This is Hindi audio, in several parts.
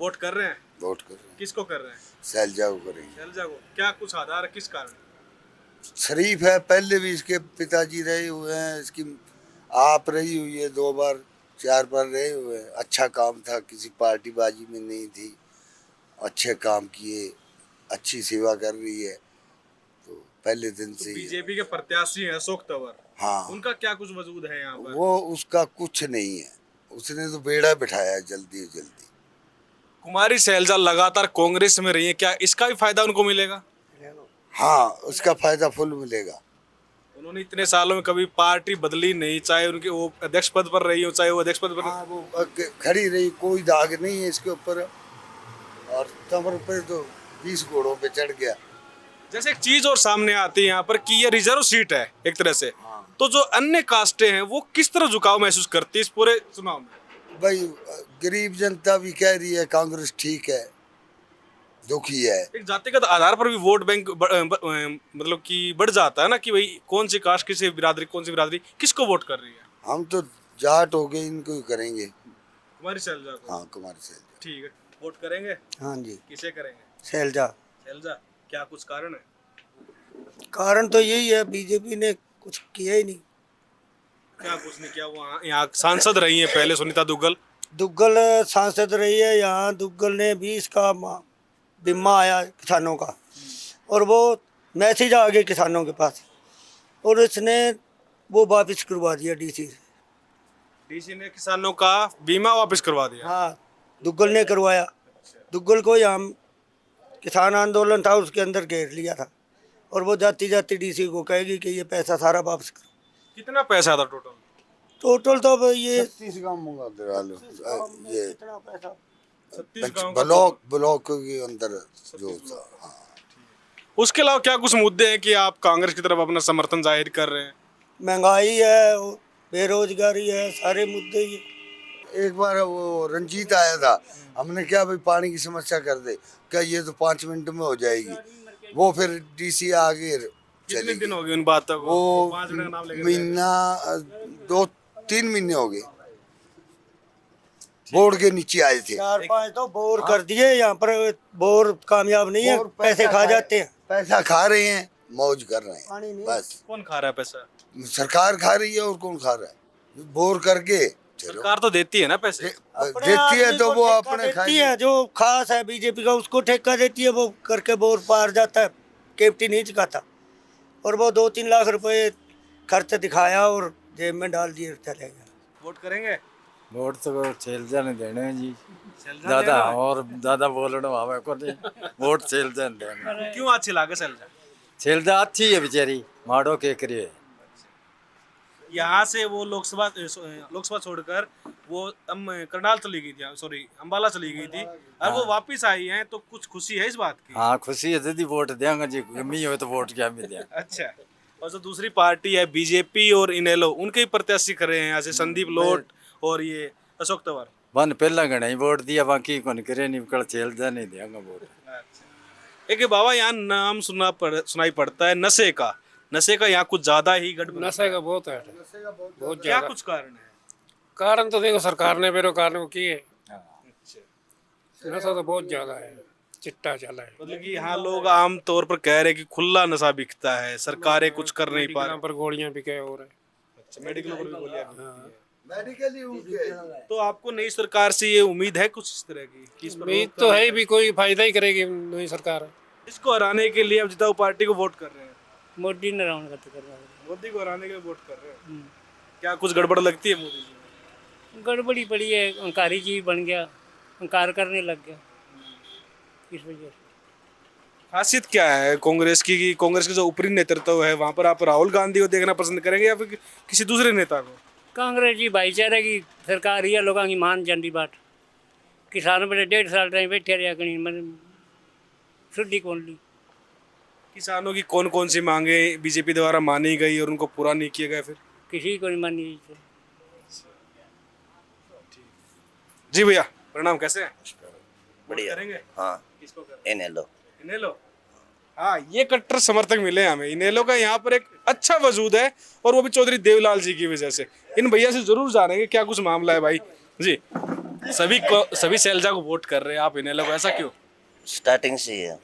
वोट कर रहे हैं? वोट कर रहे हैं। किसको कर रहे हैं? शैलजा को करेंगे। शैलजा को। क्या कुछ आधार है, किस कारण? शरीफ है, पहले भी इसके पिताजी रहे हुए हैं, इसकी आप रही हुई है, 2 बार 4 बार रहे हुए हैं। अच्छा काम था, किसी पार्टी बाजी में नहीं थी, अच्छे काम किए, अच्छी सेवा कर रही है, तो पहले दिन तो से ही है। बीजेपी के प्रत्याशी हैं अशोक तंवर, हाँ, उनका क्या कुछ वजूद है यहाँ पर? वो उसका कुछ नहीं है, उसने तो बेड़ा बिठाया है जल्दी जल्दी। कुमारी शैलजा लगातार कांग्रेस में रही है, क्या इसका भी फायदा उनको मिलेगा? हाँ, उसका फायदा फुल मिलेगा। उन्होंने इतने सालों में कभी पार्टी बदली नहीं, चाहे उनके वो अध्यक्ष पद पर रही हो, चाहे वो अध्यक्ष पद पर। हाँ, वो खड़ी रही, कोई दाग नहीं है इसके ऊपर, और तंवर पे तो 20 घोड़ों पे चढ़ गया। जैसे एक चीज और सामने आती है यहाँ पर कि ये रिजर्व सीट है एक तरह से, तो जो अन्य कास्टें हैं वो किस तरह झुकाव महसूस करती है इस पूरे चुनाव में? भाई, गरीब जनता भी कह रही है कांग्रेस ठीक है, दुखी है। एक जातिगत आधार पर भी वोट बैंक मतलब कि बढ़ जाता है ना, कि भाई कौन सी कास्ट, किसी बिरादरी, कौन सी बिरादरी किसको वोट कर रही है। हम तो जाट हो गए, इनको ही करेंगे। कुमारी शैलजा को। हाँ, कुमारी शैलजा। ठीक है, वोट करेंगे। हाँ जी, किसे करेंगे? शैलजा। शैलजा। क्या कुछ कारण है? कारण तो यही है, बीजेपी ने कुछ किया ही नहीं। क्या कुछ नहीं किया? वहाँ यहाँ सांसद रही है पहले सुनीता दुग्गल। दुग्गल सांसद रही है यहाँ। दुग्गल ने 20 का बीमा आया किसानों का, और वो मैसेज आ गए किसानों के पास, और इसने वो वापस करवा दिया डीसी से। डीसी ने किसानों का बीमा वापस करवा दिया। हाँ, दुग्गल ने करवाया। दुग्गल को यहाँ किसान आंदोलन था, उसके अंदर घेर लिया था, और वो जाती जाती डीसी को कहेगी कि ये पैसा सारा वापस करो। कितना पैसा था टोटल? टोटल तो अब ये 36 गांव मंगा दे लो, ये कितना पैसा, 36 गाँव का। ब्लॉक के अंदर जो था। हाँ। उसके अलावा क्या कुछ मुद्दे हैं कि आप कांग्रेस की तरफ अपना समर्थन जाहिर कर रहे हैं? महंगाई है, बेरोजगारी है, सारे मुद्दे ही। एक बार वो रंजीत आया था, हमने क्या भाई पानी की समस्या कर दे, क्या ये तो 5 मिनट में हो जाएगी। वो फिर डीसी आगे कितने दिन हो गए उन बातों को? वो 5 मिनट का नाम लेकर महीना 2-3 महीने हो गए, बोर्ड के नीचे आए थे। 4-5 तो बोर कर दिए यहाँ पर। बोर कामयाब नहीं है, पैसे खा जाते हैं। पैसा खा रहे हैं, मौज कर रहे पानी हैं नहीं। बस। कौन खा रहा है पैसा? सरकार खा रही है, और कौन खा रहा है? बोर करके चलो, सरकार तो देती है ना पैसे। देती है तो वो अपने देती है, जो खास है बीजेपी का उसको ठेका देती है, वो करके बोर पार जाता है, केप्टी नहीं चुकाता। और वो 2-3 लाख रुपए खर्च दिखाया और जेब में डाल दिए, चले गया। वोट करेंगे? वोट तो शैलजा ने देने हैं जी। शैलजा दादा देना है? और दादा बोलना हमें को नहीं, वोट शैलजा ने देने। क्यों अच्छी लागे शैलजा? शैलजा अच्छी है बेचारी, माड़ो के करिए। यहाँ से वो लोकसभा छोड़कर वो करनाल चली गई थी, सॉरी अम्बाला चली गई थी, और वो वापस आई हैं, तो कुछ खुशी है इस बात की? हाँ, खुशी है, दीदी वोट देंगे जी, गमी हो तो वोट क्या मिले। अच्छा। और जो दूसरी पार्टी है बीजेपी और इनेलो, उनके ही प्रत्याशी खड़े हैं यहाँ से, संदीप लोट और ये अशोक तंवर। वन पहला गणा ही वोट दिया, बाकी कौन करे नहीं, कल शैलजा नहीं देंगे वोट। एक बाबा यहाँ नाम सुनाई पड़ता है नशे का। नशे का यहाँ कुछ ज्यादा ही गड़बड़। नशे का बहुत है, बहुत क्या ज्यादा। कुछ कारण है? कारण तो देखो सरकार ने बेरोजगार को किए। नशा तो बहुत ज्यादा है, चिट्टा चला है। मतलब कि यहाँ लोग आम तौर पर कह रहे हैं कि खुला नशा बिकता है, सरकारें कुछ कर नहीं पा यहाँ रही। पर गोलियां बिके हो रहे। अच्छा, मेडिकल पर भी गोलियां बिकती हैं। मेडिकली तो आपको नई सरकार से ये उम्मीद है कुछ इस तरह की कि इस पर उम्मीद रोक तो लगाए? है भी, कोई फायदा ही करेगी नई सरकार। इसको हराने के लिए अब जिताऊ पार्टी को वोट कर रहे हैं। मोदी ने राउंड कर रहा है। मोदी को हराने के लिए वोट कर रहे हैं। क्या कुछ गड़बड़ लगती है मोदी जी में? गड़बड़ी पड़ी है, अंकारी जी बन गया, अंकार करने लग गया, इस वजह से। खासियत क्या है कांग्रेस की कि कांग्रेस के जो ऊपरी नेतृत्व है वहाँ पर आप राहुल गांधी को देखना पसंद करेंगे या फिर किसी दूसरे नेता को? कांग्रेस जी भाईचारे की सरकार ही है, लोगों की मान जाती बात। किसानों पर 1.5 साल टाइम बैठे रहा कहीं, मैंने सुधी कौन ली। किसानों की कौन कौन सी मांगे बीजेपी द्वारा मानी गई और उनको पूरा नहीं किया गया? फिर किसी को नहीं मानी। जी भैया प्रणाम, कैसे हैं? बढ़िया। करेंगे? हाँ, किसको करेंगे? इनेलो। इनेलो। हाँ, ये कट्टर समर्थक मिले हमें। इनेलो का यहाँ पर एक अच्छा वजूद है, और वो भी चौधरी देवलाल जी की वजह से। इन भैया से जरूर जानेंगे क्या कुछ मामला है भाई जी। सभी शैलजा को वोट कर रहे हैं, आप इनेलो को, ऐसा क्यों? स्टार्टिंग से ही है।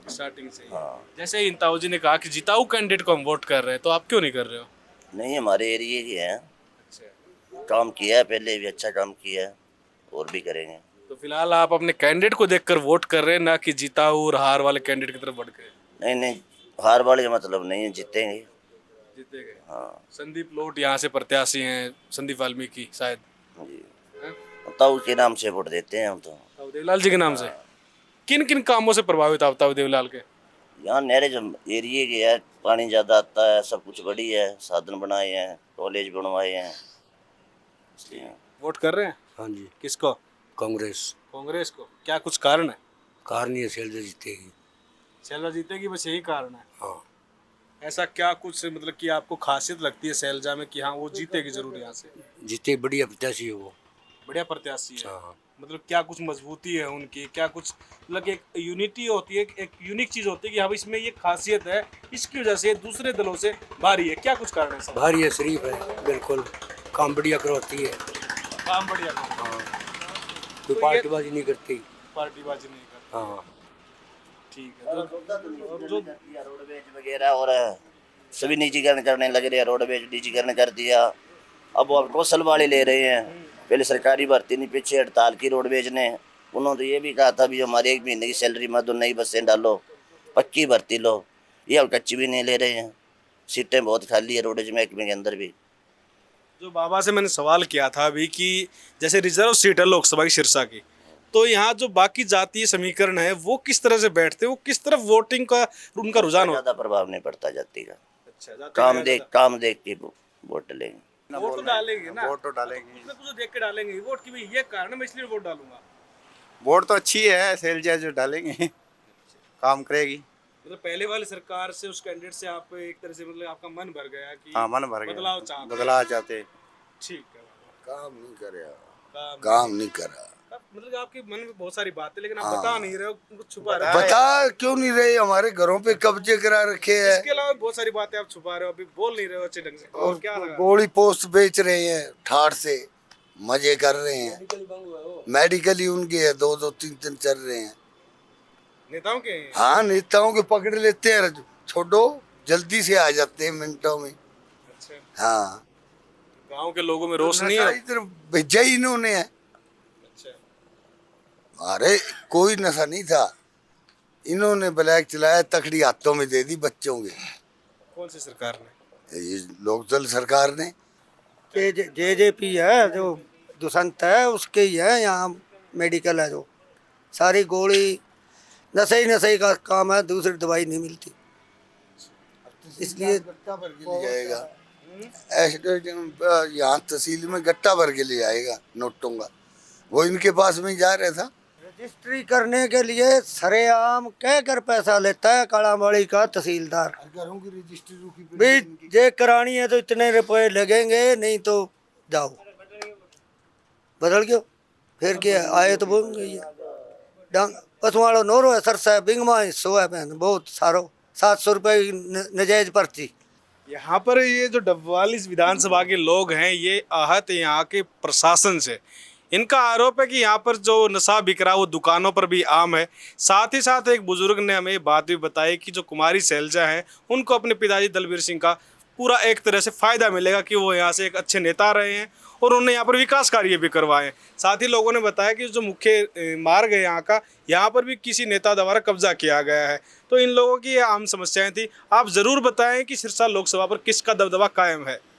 स्टार्टिंग से ही। हाँ। जैसे इंताऊ जी ने कहा कि जिताऊ कैंडिडेट को हम वोट कर रहे हैं, तो आप क्यों नहीं कर रहे हो? नहीं, हमारे एरिया के हैं, काम किया है, पहले भी अच्छा काम किया है और भी करेंगे। तो फिलहाल आप अपने कैंडिडेट को देखकर वोट कर रहे हैं, ना कि जिताऊ और हार वाले कैंडिडेट की तरफ बढ़ गए? नहीं नहीं, हार वाले का मतलब नहीं है, जीतेंगे। जीते गए। हाँ संदीप लोट यहाँ से प्रत्याशी हैं, संदीप वाल्मीकि शायद। जी, हैं? ताऊ के नाम से वोट देते हैं हम तो। ताऊ देवलाल जी के नाम से किन किन कामों से प्रभावित आप ताऊ देवलाल के? यहाँ नहरे जो एरिया के है, पानी ज़्यादा आता है, सब कुछ बढ़िया है, साधन बनाए हैं, कॉलेज बनवाए हैं, इसलिए। वोट कर रहे हैं? हाँ जी, किसको? कांग्रेस। कांग्रेस को। क्या कुछ कारण है? कारण ये शैलजा जीतेगी। शैलजा जीतेगी, बस यही कारण है? हाँ, ऐसा क्या कुछ मतलब कि आपको खासियत लगती है शैलजा में कि हाँ वो जीतेगी जरूर यहाँ से? जीते बढ़िया प्रत्याशी है वो। बढ़िया प्रत्याशी है। हाँ, मतलब क्या कुछ मजबूती है उनकी, क्या कुछ मतलब एक यूनिटी होती है, एक यूनिक चीज होती है कि हाँ भाई इसमें ये खासियत है, इसकी वजह से दूसरे दलों से भारी है, क्या कुछ कारण है सर? भारी है, शरीफ है, बिल्कुल काम बढ़िया करवाती है। काम बढ़िया, हाँ, तो कोई ये- पार्टीबाजी नहीं करती। पार्टीबाजी नहीं करता। हाँ, ठीक है। और जो रोडवेज वगैरह और सभी निजीकरण करने लग रहे हैं, रोडवेज निजीकरण कर दिया, अब वो कौशल वाले ले रहे हैं। पहले सरकारी भर्ती नहीं, पीछे हड़ताल की रोडवेज ने, उन्होंने तो ये भी कहा था भी हमारे 1 महीने की सैलरी मत दो, नई बसें डालो, पक्की भर्ती लो, ये अब कच्ची भी नहीं ले रहे हैं। सीटें बहुत खाली है रोडवेज महकमे के अंदर भी। जो बाबा से मैंने सवाल किया था अभी कि जैसे रिजर्व सीट है लोकसभा की सिरसा की, तो यहाँ जो बाकी जातीय समीकरण है वो किस तरह से बैठते हैं, वो किस तरफ वोटिंग का उनका रुझान होता ज़्यादा प्रभाव नहीं पड़ता जाति का। है? अच्छा, जाति काम देख के वोट डलेंगे। वोट तो डालेंगे ना, वोट तो डालेंगे। कुछ ना कुछ देख के डालेंगे वोट की, भाई ये कारण है मैं इसलिए वोट डालूंगा। वोट तो अच्छी है, शैलजा जो डालेंगे काम करेगी। मतलब पहले वाली सरकार से, उस कैंडिडेट से आप एक तरह से मतलब आपका मन भर गया कि हाँ, मन भर बदलाव गया, चाहते हैं। बदलाव चाहते। ठीक है। काम नहीं करे, काम- काम नहीं करा। मतलब आपके मन में बहुत सारी बातें, लेकिन आप हाँ। बता नहीं रहे हो, कुछ छुपा रहे हो। बता क्यों नहीं रहे? हमारे घरों पे कब्जे करा रखे हैं इसके अलावा बहुत सारी बातें आप छुपा रहे हो, अभी बोल नहीं रहे हो अच्छे ढंग से। और क्या लगा? गोली पोस्ट बेच रहे हैं, ठाठ से मजे कर रहे हैं। मेडिकल ही उनके है, 2-2, 3-3 चल रहे हैं। नेताओं के हैं? हाँ, नेताओं के पकड़ लेते हैं, छोड़ो जल्दी से आ जाते हैं मिनटों में। अच्छा, हाँ, गांव के लोगों में रोष नहीं नशा है? इधर भेजा ही इन्होंने है। अच्छा, अरे कोई नशा नहीं था, इन्होंने ब्लैक चलाया, तकड़ी हाथों में दे दी बच्चों के। कौन सी सरकार ने? ये लोकदल सरकार ने। जेजेपी है जो दुष्यंत है, उसके ही है यहाँ मेडिकल है, जो सारी गोली नशे ही का काम है, दूसरी दवाई नहीं मिलती, इसलिए गट्टा भर के ले जाएगा। यहाँ तहसील में गट्टा भर के ले जाएगा नोटों का, वो इनके पास में जा रहा था। रजिस्ट्री करने के लिए सरेआम कह कर पैसा लेता है कालाबाड़ी का तहसीलदार। घरों की रजिस्ट्री भी जे करानी है तो इतने रुपए लगेंगे, नहीं तो जाओ। बदल गयो फिर क्या आए तो बोलेंगे ये डांग पसवाड़ो नोरो है, सरसा है, बिंगमा हिस्सो है, बहन बहुत सारो 700 रुपये की नजायज पर्ची। यहाँ पर ये जो डबवाली विधानसभा के लोग हैं, ये आहत है यहाँ के प्रशासन से। इनका आरोप है कि यहाँ पर जो नशा बिक रहा है वो दुकानों पर भी आम है। साथ ही साथ एक बुजुर्ग ने हमें ये बात भी बताई कि जो कुमारी शैलजा हैं, उनको अपने पिताजी दलबीर सिंह का पूरा एक तरह से फ़ायदा मिलेगा कि वो यहाँ से एक अच्छे नेता रहे हैं और उन्होंने यहाँ पर विकास कार्य भी करवाए हैं। साथ ही लोगों ने बताया कि जो मुख्य मार्ग है यहाँ का, यहाँ पर भी किसी नेता द्वारा कब्जा किया गया है। तो इन लोगों की ये आम समस्याएं थी। आप ज़रूर बताएं कि सिरसा लोकसभा पर किसका दबदबा कायम है।